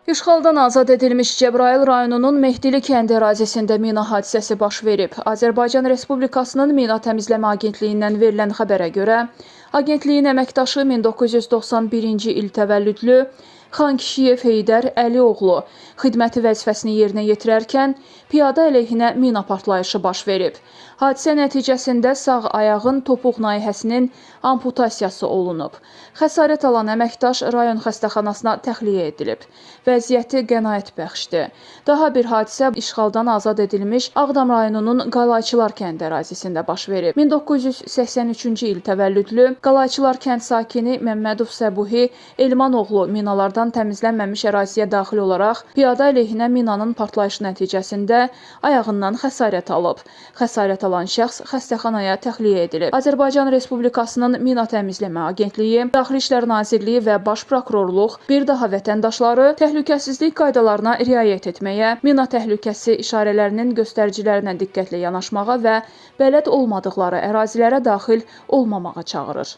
İşğaldan azad edilmiş Cəbrayıl rayonunun Mehdili kəndi ərazisində mina hadisəsi baş verib. Azərbaycan Respublikasının Mina Təmizləmə Agentliyindən verilən xəbərə görə, agentliyin əməkdaşı 1991-ci il təvəllüdlü Xankişiyev Heydər Əlioğlu xidməti vəzifəsini yerinə yetirərkən piyada əleyhinə mina partlayışı baş verib. Hadisə nəticəsində sağ ayağın topuq nahiyəsinin amputasiyası olunub. Xəsarət alan əməkdaş rayon xəstəxanasına təxliyə edilib. Vəziyyəti qənaətbəxşdir. Daha bir hadisə işğaldan azad edilmiş Ağdam rayonunun Qalayçılar kəndi ərazisində baş verib. 1983-cü il təvəllüdlü Qalayçılar kənd sakini Məmmədov Səbuhi Elmanoğlu minalardan təmizlənməmiş əraziyə daxil olaraq piyada əleyhinə minanın partlayışı nəticəsində ayağından xəsarət alıb. Xəsarət alan şəxs xəstəxanaya təxliyə edilib. Azərbaycan Respublikasının Mina Təmizləmə Agentliyi, Daxili İşlər Nazirliyi və Baş Prokurorluq bir daha vətəndaşları təhlükəsizlik qaydalarına riayət etməyə, mina təhlükəsi işarələrinin göstəricilərinə diqqətlə yanaşmağa və bələd olmadıqları ərazilərə daxil olmamağa çağırır.